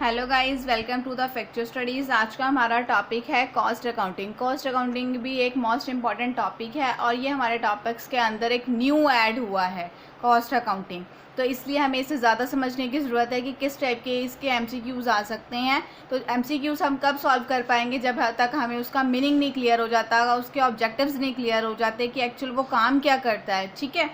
Hello guys, welcome to the facture studies. आज का हमारा टॉपिक है कॉस्ट अकाउंटिंग। कॉस्ट अकाउंटिंग भी एक मोस्ट इम्पॉर्टेंट टॉपिक है और ये हमारे टॉपिक्स के अंदर एक न्यू ऐड हुआ है कॉस्ट अकाउंटिंग। तो इसलिए हमें इसे ज़्यादा समझने की ज़रूरत है कि किस टाइप के इसके एमसीक्यूज़ आ सकते हैं। तो एमसीक्यूज़ हम कब सॉल्व कर पाएंगे, जब तक हमें उसका मीनिंग नहीं क्लियर हो जाता, उसके ऑब्जेक्टिव्स नहीं क्लियर हो जाते कि एक्चुअल वो काम क्या करता है। ठीक है,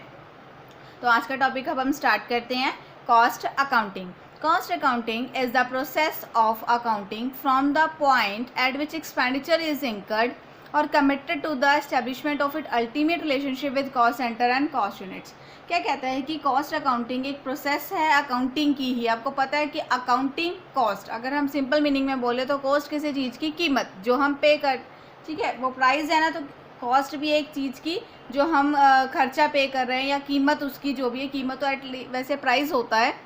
तो आज का टॉपिक अब हम स्टार्ट करते हैं। Cost accounting. Cost accounting is the process of accounting from the point at which expenditure is incurred or committed to the establishment of its ultimate relationship with cost center and cost units। क्या कहता है कि cost accounting एक process है accounting की ही। आपको पता है कि अकाउंटिंग कॉस्ट, अगर हम सिंपल मीनिंग में बोले तो कॉस्ट किसी चीज़ की कीमत जो हम पे कर, ठीक है, वो प्राइस है ना। तो कॉस्ट भी एक चीज़ की जो हम खर्चा पे कर रहे हैं या कीमत उसकी जो भी है। कीमत तो वैसे प्राइस होता है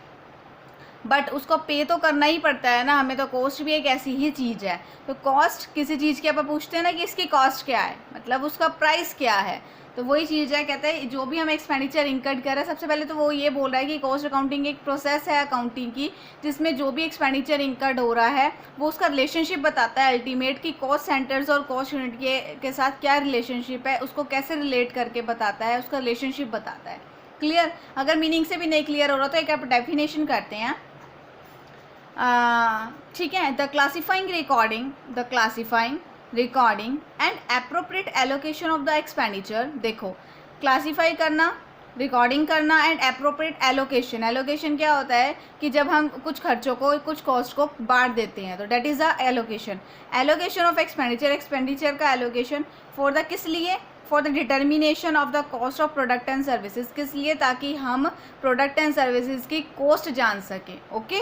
बट उसको पे तो करना ही पड़ता है ना हमें। तो कॉस्ट भी एक ऐसी ही चीज़ है। तो कॉस्ट किसी चीज़ की आप पूछते हैं ना कि इसकी कॉस्ट क्या है, मतलब उसका प्राइस क्या है, तो वही चीज़ है। कहते हैं जो भी हम एक्सपेंडिचर इंकर्ड कर रहे हैं, सबसे पहले तो वो ये बोल रहा है कि कॉस्ट अकाउंटिंग एक प्रोसेस है अकाउंटिंग की जिसमें जो भी एक्सपेंडिचर इंकर्ड हो रहा है वो उसका रिलेशनशिप बताता है अल्टीमेट की कॉस्ट सेंटर्स और कॉस्ट यूनिट के साथ क्या रिलेशनशिप है, उसको कैसे रिलेट करके बताता है, उसका रिलेशनशिप बताता है। क्लियर? अगर मीनिंग से भी नहीं क्लियर हो रहा तो एक आप डेफिनेशन करते हैं। ठीक है, the classifying recording and appropriate allocation of the expenditure. देखो, क्लासीफाई करना, रिकॉर्डिंग करना एंड एप्रोप्रिएट एलोकेशन। एलोकेशन क्या होता है कि जब हम कुछ खर्चों को, कुछ कॉस्ट को बांट देते हैं, तो that is the allocation. Allocation of expenditure का एलोकेशन फॉर द किस लिए, for the determination of the cost of product and services. किस लिए? ताकि हम प्रोडक्ट एंड सर्विसेज की कॉस्ट जान सकें। Okay,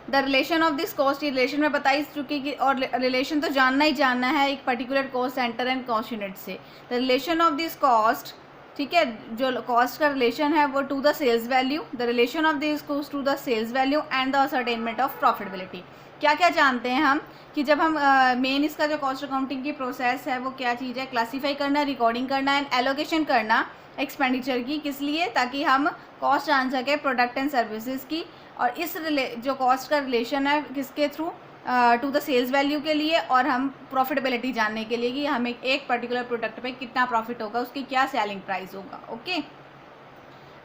the relation of this cost, relation में बता ही चुकी कि, और रिलेशन तो जानना ही जानना है एक particular cost centre and cost unit से। The relation of this cost, ठीक है, जो कॉस्ट का रिलेशन है वो to the sales value, the relation of this cost to the sales value and the ascertainment of profitability. क्या क्या जानते हैं हम कि जब हम मेन इसका जो कॉस्ट अकाउंटिंग की प्रोसेस है वो क्या चीज़ है? क्लासीफाई करना, रिकॉर्डिंग करना एंड एलोकेशन करना एक्सपेंडिचर की। किस लिए? ताकि हम कॉस्ट जान सकें प्रोडक्ट एंड सर्विसेज की। और इस जो कॉस्ट का रिलेशन है किसके through? To the sales value के लिए, और हम प्रॉफिटेबिलिटी जानने के लिए कि हमें एक पर्टिकुलर प्रोडक्ट पे कितना प्रॉफिट होगा, उसकी क्या सेलिंग प्राइस होगा। ओके,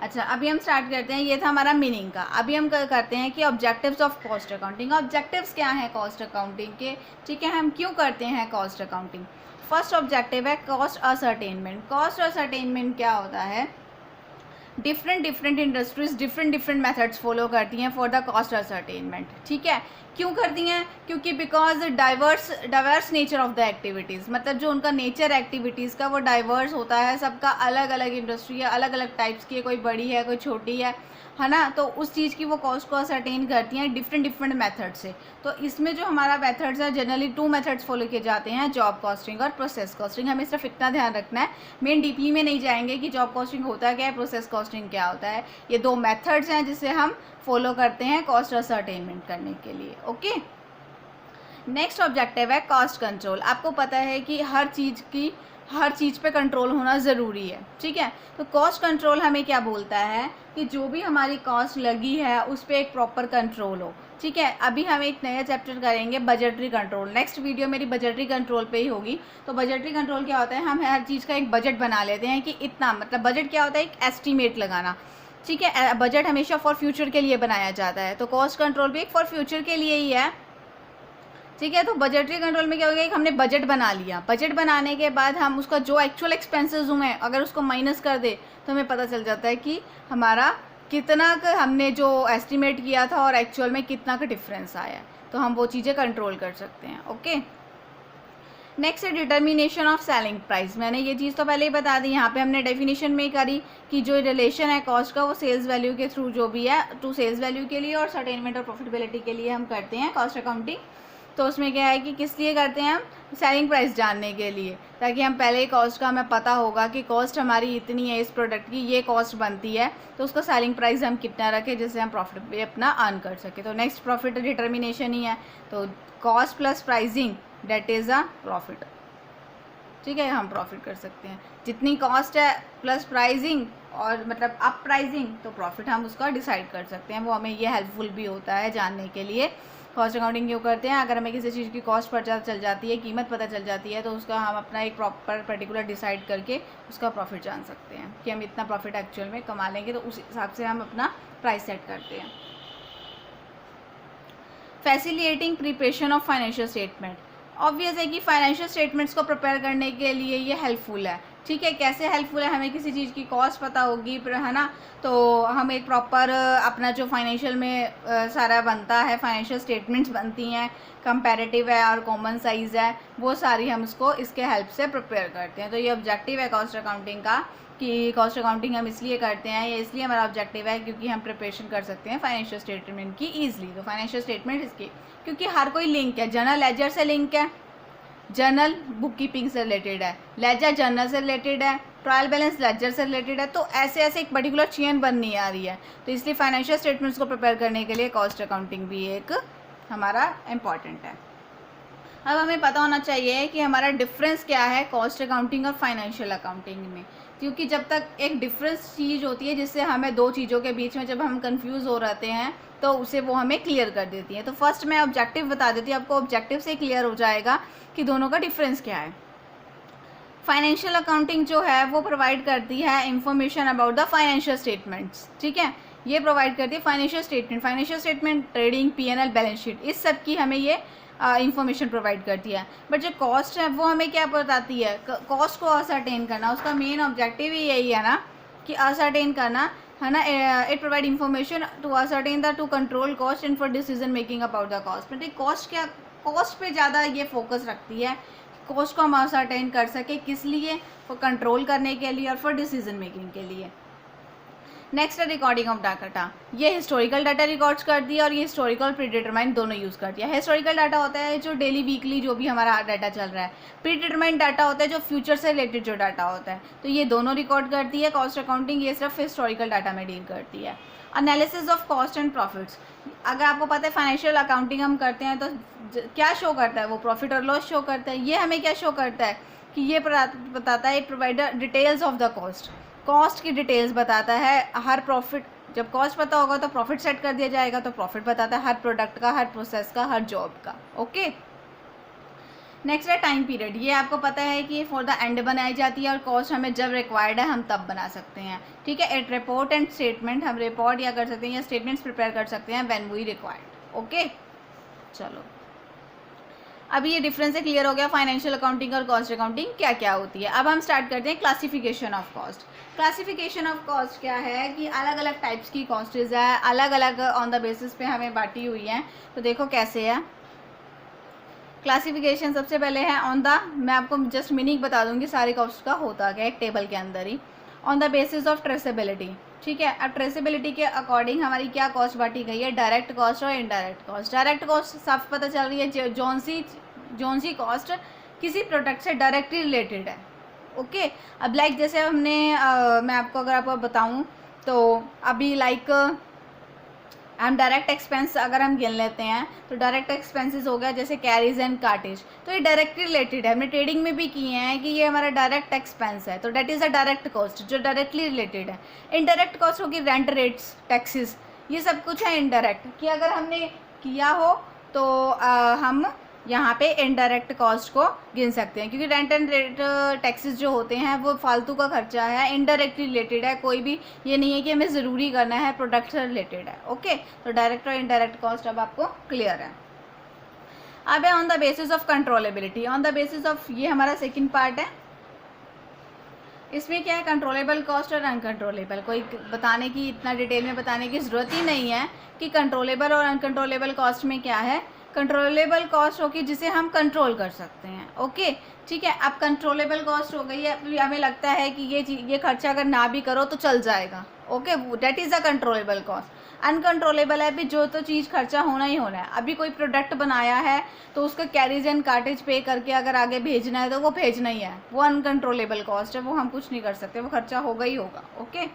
अच्छा, अभी हम स्टार्ट करते हैं। ये था हमारा मीनिंग का। अभी हम करते हैं कि objectives of cost accounting. Objectives क्या हैं कॉस्ट अकाउंटिंग के? ठीक है, हम क्यों करते हैं कॉस्ट अकाउंटिंग? फर्स्ट ऑब्जेक्टिव है कॉस्ट असर्टेनमेंट। कॉस्ट असर्टेनमेंट क्या होता है? Different industries different methods follow करती हैं फॉर द कॉस्ट असर्टेनमेंट। ठीक है, क्यों करती हैं? क्योंकि because diverse nature of the activities, मतलब जो उनका नेचर एक्टिविटीज़ का वो डाइवर्स होता है। सबका अलग अलग इंडस्ट्री है, अलग अलग टाइप्स की है, कोई बड़ी है कोई छोटी है ना। तो उस चीज़ की वो कॉस्ट को असर्टेन करती हैं डिफरेंट मेथड से। तो इसमें जो हमारा मेथड्स है, जनरली 2 मेथड्स फॉलो किए जाते हैं, जॉब कॉस्टिंग और प्रोसेस कॉस्टिंग। हमें सिर्फ इतना ध्यान रखना है, मेन डीपली में नहीं जाएंगे कि जॉब कॉस्टिंग होता क्या है, प्रोसेस कॉस्टिंग क्या होता है। ये 2 मेथड्स हैं जिसे हम फॉलो करते हैं कॉस्ट असर्टेनमेंट करने के लिए। ओके, नेक्स्ट ऑब्जेक्टिव है कॉस्ट कंट्रोल। आपको पता है कि हर चीज़ पे कंट्रोल होना ज़रूरी है। ठीक है, तो कॉस्ट कंट्रोल हमें क्या बोलता है कि जो भी हमारी कॉस्ट लगी है उस पर एक प्रॉपर कंट्रोल हो। ठीक है, अभी हम एक नया चैप्टर करेंगे बजटरी कंट्रोल। नेक्स्ट वीडियो मेरी बजटरी कंट्रोल पे ही होगी। तो बजटरी कंट्रोल क्या होता है? हम हर चीज़ का एक बजट बना लेते हैं कि इतना, मतलब बजट क्या होता है? एक एस्टीमेट लगाना। ठीक है, बजट हमेशा फॉर फ्यूचर के लिए बनाया जाता है, तो कॉस्ट कंट्रोल भी एक फॉर फ्यूचर के लिए ही है। ठीक है, तो बजटरी कंट्रोल में क्या हो गया कि हमने बजट बना लिया। बजट बनाने के बाद हम उसका जो एक्चुअल एक्सपेंसेस हुए हैं अगर उसको माइनस कर दे तो हमें पता चल जाता है कि हमारा कितना का हमने जो एस्टिमेट किया था और एक्चुअल में कितना का डिफरेंस आया है। तो हम वो चीज़ें कंट्रोल कर सकते हैं। ओके, नेक्स्ट है डिटर्मिनेशन ऑफ सेलिंग प्राइस। मैंने ये चीज़ तो पहले ही बता दी, यहाँ पे हमने डेफिनेशन में करी कि जो रिलेशन है कॉस्ट का वो सेल्स वैल्यू के थ्रू जो भी है, टू सेल्स वैल्यू के लिए और सर्टेनमेंट और प्रॉफिटेबिलिटी के लिए हम करते हैं कॉस्ट अकाउंटिंग। तो उसमें क्या है कि किस लिए करते हैं हम? सेलिंग प्राइस जानने के लिए, ताकि हम पहले ही कॉस्ट का हमें पता होगा कि कॉस्ट हमारी इतनी है, इस प्रोडक्ट की ये कॉस्ट बनती है, तो उसका सेलिंग प्राइस हम कितना रखें जिससे हम प्रॉफिट भी अपना अर्न कर सके। तो नेक्स्ट प्रॉफिट डिटर्मिनेशन ही है। तो cost plus pricing date is a profit. ठीक है, हम प्रॉफिट कर सकते हैं जितनी कॉस्ट है प्लस प्राइसिंग और मतलब अप प्राइसिंग, तो प्रॉफिट हम उसका डिसाइड कर सकते हैं। वो हमें ये हेल्पफुल भी होता है जानने के लिए। कॉस्ट अकाउंटिंग क्यों करते हैं? अगर हमें किसी चीज़ की कॉस्ट पता चल जाती है, कीमत पता चल जाती है, तो उसका हम अपना एक प्रॉपर पर्टिकुलर डिसाइड करके उसका प्रॉफिट जान सकते हैं कि हम इतना प्रॉफिट एक्चुअल में कमा लेंगे, तो उस हिसाब से हम अपना प्राइस सेट करते हैं। Facilitating preparation of financial statement, obvious है कि फाइनेंशियल स्टेटमेंट्स को प्रिपेयर करने के लिए ये हेल्पफुल है। ठीक है, कैसे हेल्पफुल है? हमें किसी चीज़ की कॉस्ट पता होगी, है ना, तो हम एक प्रॉपर अपना जो फाइनेंशियल में सारा बनता है, फाइनेंशियल स्टेटमेंट्स बनती हैं, कंपैरेटिव है और कॉमन साइज़ है, वो सारी हम उसको इसके हेल्प से प्रिपेयर करते हैं। तो ये ऑब्जेक्टिव है कॉस्ट अकाउंटिंग का कि कॉस्ट अकाउंटिंग हम इसलिए करते हैं, ये इसलिए हमारा ऑब्जेक्टिव है क्योंकि हम प्रिपरेशन कर सकते हैं फाइनेंशियल स्टेटमेंट की ईजिली। तो फाइनेंशियल स्टेटमेंट इसकी, क्योंकि हर कोई लिंक है, जर्नल लेजर से लिंक है, जर्नल बुक कीपिंग से रिलेटेड है, लेजर जर्नल से रिलेटेड है, ट्रायल बैलेंस लेजर से रिलेटेड है, तो ऐसे ऐसे एक पर्टिकुलर चेन बननी आ रही है। तो इसलिए फाइनेंशियल स्टेटमेंट्स को प्रिपेयर करने के लिए कॉस्ट अकाउंटिंग भी एक हमारा इम्पॉर्टेंट है। अब हमें पता होना चाहिए कि हमारा डिफरेंस क्या है कॉस्ट अकाउंटिंग और फाइनेंशियल अकाउंटिंग में, क्योंकि जब तक एक डिफरेंस चीज़ होती है जिससे हमें दो चीज़ों के बीच में जब हम कंफ्यूज हो रहते हैं तो उसे वो हमें क्लियर कर देती है। तो फर्स्ट मैं ऑब्जेक्टिव बता देती हूँ, आपको ऑब्जेक्टिव से क्लियर हो जाएगा कि दोनों का डिफरेंस क्या है। फाइनेंशियल अकाउंटिंग जो है वो प्रोवाइड करती है information about the financial statements. ठीक है, ये प्रोवाइड करती है financial statement, trading, P&L, balance sheet, इस सब की हमें ये इंफॉर्मेशन प्रोवाइड करती है। बट जो कॉस्ट है वो हमें क्या बताती है? कॉस्ट को असरटेन करना, उसका मेन ऑब्जेक्टिव ही यही है ना कि असरटेन करना, है ना। It provide information to ascertain the to control cost and for decision making about the cost. मतलब कॉस्ट क्या, कॉस्ट पे ज़्यादा ये फोकस रखती है, कॉस्ट को हम असरटेन कर सके, किस लिए? फॉर कंट्रोल करने के लिए और फॉर डिसीजन मेकिंग के लिए। नेक्स्ट है रिकॉर्डिंग ऑफ डाटा। ये हिस्टोरिकल डाटा रिकॉर्ड्स करती है और ये हिस्टोरिकल प्रीडिटरमाइंड दोनों यूज़ करती है। हिस्टोरिकल डाटा होता है जो डेली वीकली जो भी हमारा डाटा चल रहा है, प्रीडिटरमाइंड डाटा होता है जो फ्यूचर से रिलेटेड जो डाटा होता है। तो ये दोनों रिकॉर्ड करती है कॉस्ट अकाउंटिंग, ये सिर्फ हिस्टोरिकल डाटा में डील करती है। Analysis of cost and profits, अगर आपको पता है फाइनेंशियल अकाउंटिंग हम करते हैं तो क्या शो करता है? वो प्रॉफिट और लॉस शो करता है। ये हमें क्या शो करता है कि ये बताता है, it provide details of the cost, cost की डिटेल्स बताता है। हर प्रॉफिट, जब कॉस्ट पता होगा तो प्रॉफिट सेट कर दिया जाएगा, तो प्रॉफिट बताता है हर प्रोडक्ट का, हर प्रोसेस का, हर जॉब का। ओके, नेक्स्ट है टाइम पीरियड। ये आपको पता है कि फॉर द एंड बनाई जाती है और कॉस्ट हमें जब रिक्वायर्ड है हम तब बना सकते हैं। ठीक है, एट रिपोर्ट एंड स्टेटमेंट, हम रिपोर्ट या कर सकते हैं या स्टेटमेंट्स प्रिपेयर कर सकते हैं व्हेन वी रिक्वायर्ड। ओके, चलो अभी ये डिफरेंस है, क्लियर हो गया फाइनेंशियल अकाउंटिंग और कॉस्ट अकाउंटिंग क्या क्या होती है। अब हम स्टार्ट करते हैं classification of cost. Classification of cost क्या है कि अलग अलग टाइप्स की कॉस्टेज है, अलग अलग ऑन द बेसिस पे हमें बांटी हुई हैं। तो देखो कैसे है क्लासिफिकेशन। सबसे पहले है ऑन द, मैं आपको जस्ट मीनिंग बता दूंगी सारे कॉस्ट का होता क्या एक टेबल के अंदर ही। On the basis of traceability, ठीक है। अब ट्रेसेबिलिटी के अकॉर्डिंग हमारी क्या कॉस्ट बांटी गई है? डायरेक्ट कॉस्ट और इनडायरेक्ट कॉस्ट। डायरेक्ट कॉस्ट साफ पता चल रही है जौन सी कॉस्ट किसी प्रोडक्ट से डायरेक्टली रिलेटेड है। ओके, अब लाइक जैसे हमने मैं अगर आपको बताऊं तो अभी लाइक हम डायरेक्ट एक्सपेंस अगर हम गिन लेते हैं तो डायरेक्ट एक्सपेंसेस हो गया जैसे कैरीज एंड कार्टेज, तो ये डायरेक्टली रिलेटेड है। हमने ट्रेडिंग में भी किए हैं कि ये हमारा डायरेक्ट एक्सपेंस है, तो date is a direct cost जो डायरेक्टली रिलेटेड है। इनडायरेक्ट कॉस्ट होगी रेंट, रेट्स, टैक्सेस, ये सब कुछ है इनडायरेक्ट, कि अगर हमने किया हो तो हम यहाँ पे इनडायरेक्ट कॉस्ट को गिन सकते हैं, क्योंकि रेंट एंड रेट टैक्सेस जो होते हैं वो फालतू का खर्चा है, इनडायरेक्टली रिलेटेड है, कोई भी ये नहीं है कि हमें ज़रूरी करना है, प्रोडक्ट से रिलेटेड है। ओके, तो डायरेक्ट और इनडायरेक्ट कॉस्ट अब आपको क्लियर है। अब है on the basis of controllability. On the basis of, ये हमारा सेकेंड पार्ट है। इसमें क्या है? कंट्रोलेबल कॉस्ट और अनकंट्रोलेबल। कोई बताने की, इतना डिटेल में बताने की ज़रूरत ही नहीं है कि कंट्रोलेबल और अनकंट्रोलेबल कॉस्ट में क्या है। कंट्रोलेबल कॉस्ट होगी जिसे हम कंट्रोल कर सकते हैं। ओके, ठीक है। अब कंट्रोलेबल कॉस्ट हो गई है, हमें लगता है कि ये खर्चा अगर ना भी करो तो चल जाएगा। Okay, date is a controllable cost. Uncontrollable है भी, जो तो चीज़ खर्चा होना ही होना है। अभी कोई प्रोडक्ट बनाया है तो उसका कैरेज एंड कार्टेज पे करके अगर आगे भेजना है तो वो भेजना ही है, वो अनकंट्रोलेबल कॉस्ट है, वो हम कुछ नहीं कर सकते, वो खर्चा होगा ही होगा। Okay,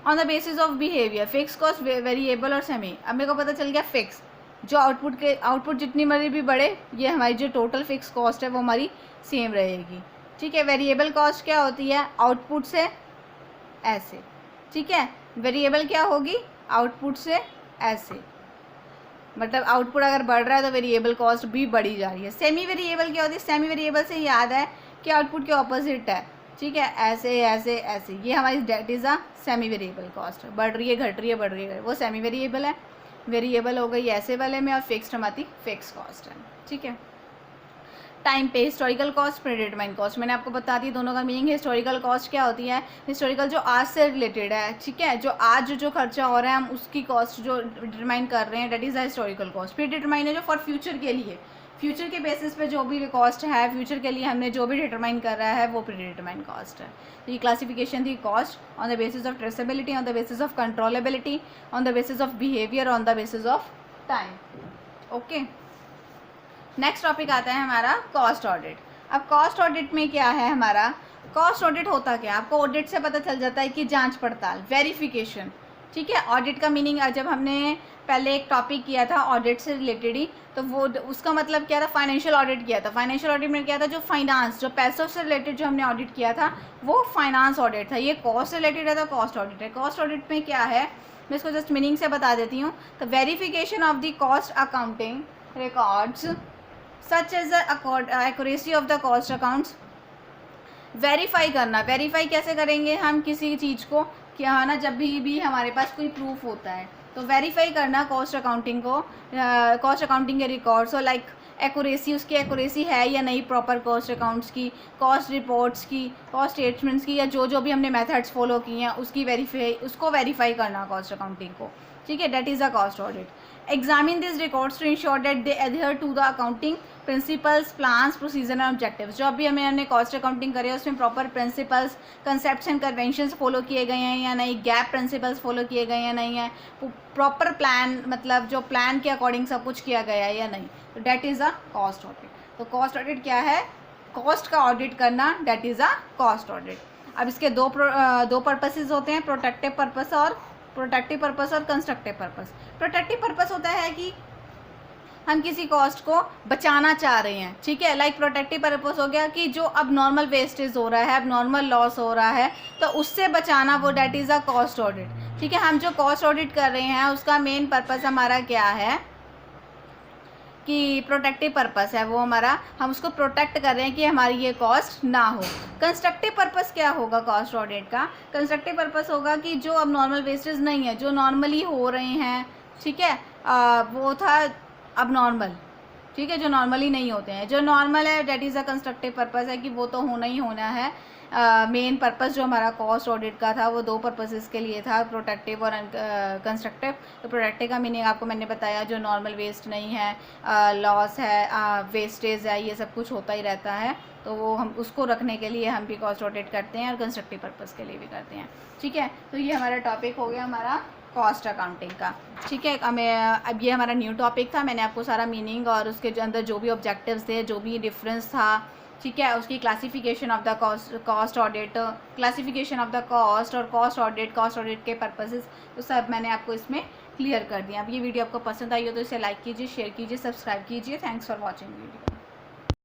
on the basis of behaviour, fix cost, variable और सेमी। अब मेरे को पता चल गया फिक्स, जो आउटपुट जितनी मर्जी भी बढ़े, ये हमारी जो टोटल फिक्स कॉस्ट है वो हमारी सेम रहेगी। ठीक है। वेरिएबल कॉस्ट क्या होती है? आउटपुट से ऐसे, ठीक है। वेरिएबल क्या होगी, आउटपुट से ऐसे, मतलब आउटपुट अगर बढ़ रहा है तो वेरिएबल कॉस्ट भी बढ़ी जा रही है। सेमी वेरिएबल क्या होती है, सेमी वेरिएबल से याद है कि आउटपुट के ऑपोजिट है, ठीक है, ऐसे ऐसे ऐसे, ये हमारी date is a semi variable cost, बढ़ रही है घट रही है बढ़ रही है, वो सेमी वेरिएबल है। वेरिएबल हो गई ऐसे वाले में, और फिक्स्ड हमारी फिक्स कॉस्ट है, ठीक है। टाइम पे हिस्टोरिकल कॉस्ट, प्रीडिटरमाइंड कॉस्ट, मैंने आपको बता दी दोनों का मीनिंग। हिस्टोरिकल कॉस्ट क्या होती है, हिस्टोरिकल जो आज से रिलेटेड है, ठीक है, जो आज जो खर्चा हो रहा है हम उसकी कॉस्ट जो डिटरमाइन कर रहे हैं, that is the historical cost. Predetermined है जो फॉर फ्यूचर के लिए, फ्यूचर के बेसिस पे जो भी कॉस्ट है, फ्यूचर के लिए हमने जो भी डिटरमाइन कर रहा है वो प्रीडिटरमाइंड कॉस्ट है। तो ये क्लासिफिकेशन थी cost on the basis of traceability, on the basis of controllability, on the basis of behaviour, on the basis of time. Okay, next topic आता है हमारा कॉस्ट ऑडिट। अब कॉस्ट ऑडिट में क्या है हमारा, कॉस्ट ऑडिट होता क्या, आपको ऑडिट से पता चल जाता है कि जांच पड़ताल, वेरिफिकेशन, ठीक है। ऑडिट का मीनिंग जब हमने पहले एक टॉपिक किया था ऑडिट से रिलेटेड ही, तो वो उसका मतलब क्या था, फाइनेंशियल ऑडिट किया था। फाइनेंशियल ऑडिट में क्या था, जो फाइनेंस, जो पैसों से रिलेटेड जो हमने ऑडिट किया था वो फाइनेंस ऑडिट था। ये कॉस्ट से रिलेटेड है तो कॉस्ट ऑडिट है। कॉस्ट ऑडिट में क्या है, मैं इसको जस्ट मीनिंग से बता देती हूँ। तो verification of the cost accounting records such as accuracy of the cost accounts. Verify करना, वेरीफाई कैसे करेंगे हम किसी चीज़ को, क्या है ना, जब भी हमारे पास कोई प्रूफ होता है तो वेरीफाई करना कॉस्ट अकाउंटिंग को, कॉस्ट अकाउंटिंग के रिकॉर्ड्स, और लाइक एक्यूरेसी, उसकी एक्यूरेसी है या नहीं प्रॉपर कॉस्ट अकाउंट्स की, कॉस्ट रिपोर्ट्स की, कॉस्ट स्टेटमेंट्स की, या जो भी हमने मेथड्स फॉलो किए हैं उसकी उसको वेरीफाई करना कॉस्ट अकाउंटिंग को, ठीक है। That is a cost audit. Examine this records to ensure that they adhere to the accounting principles, plans, procedure and objectives. जो अभी हमने कॉस्ट अकाउंटिंग करी है उसमें proper principles, concepts and conventions follow किए गए हैं या नहीं, गैप प्रिंसिपल्स फॉलो किए गए हैं या नहीं है, प्रॉपर प्लान, मतलब जो प्लान के अकॉर्डिंग सब कुछ किया गया है या नहीं, तो date is a cost audit. तो कॉस्ट ऑडिट क्या है, कॉस्ट का ऑडिट करना, date is a cost audit. अब इसके दो पर्पसेस होते हैं, प्रोटेक्टिव पर्पस और कंस्ट्रक्टिव पर्पस। प्रोटेक्टिव पर्पस होता है कि हम किसी कॉस्ट को बचाना चाह रहे हैं, ठीक है। लाइक प्रोटेक्टिव पर्पस हो गया कि जो अब नॉर्मल वेस्टेज हो रहा है, अब नॉर्मल लॉस हो रहा है, तो उससे बचाना, वो date is a cost audit, ठीक है। हम जो कॉस्ट ऑडिट कर रहे हैं उसका मेन पर्पस हमारा क्या है कि प्रोटेक्टिव पर्पस है, वो हमारा, हम उसको प्रोटेक्ट कर रहे हैं कि हमारी ये कॉस्ट ना हो। कंस्ट्रक्टिव पर्पस क्या होगा कॉस्ट ऑडिट का, कंस्ट्रक्टिव पर्पस होगा कि जो अब नॉर्मल वेस्टेज नहीं है, जो नॉर्मली हो रहे हैं, ठीक है, वो था अब नॉर्मल, ठीक है, जो नॉर्मली नहीं होते हैं, जो नॉर्मल है that is a constructive purpose है कि वो तो होना ही होना है। मेन पर्पस जो हमारा कॉस्ट ऑडिट का था वो दो पर्पसेस के लिए था, प्रोटेक्टिव और कंस्ट्रक्टिव। तो प्रोटेक्टिव का मीनिंग आपको मैंने बताया, जो नॉर्मल वेस्ट नहीं है, लॉस है, वेस्टेज है, ये सब कुछ होता ही रहता है, तो वो हम उसको रखने के लिए हम भी कॉस्ट ऑडिट करते हैं और कंस्ट्रक्टिव पर्पस के लिए भी करते हैं, ठीक है। तो ये हमारा टॉपिक हो गया हमारा कॉस्ट अकाउंटिंग का, ठीक है। अब ये हमारा न्यू टॉपिक था, मैंने आपको सारा मीनिंग और उसके अंदर जो भी ऑब्जेक्टिव्स थे, जो भी डिफरेंस था, ठीक है, उसकी classification of the cost audit, classification of the cost और कॉस्ट ऑडिट के पर्पसेस, तो सब मैंने आपको इसमें क्लियर कर दिया। अब ये वीडियो आपको पसंद आई हो तो इसे लाइक कीजिए, शेयर कीजिए, सब्सक्राइब कीजिए। Thanks for watching video.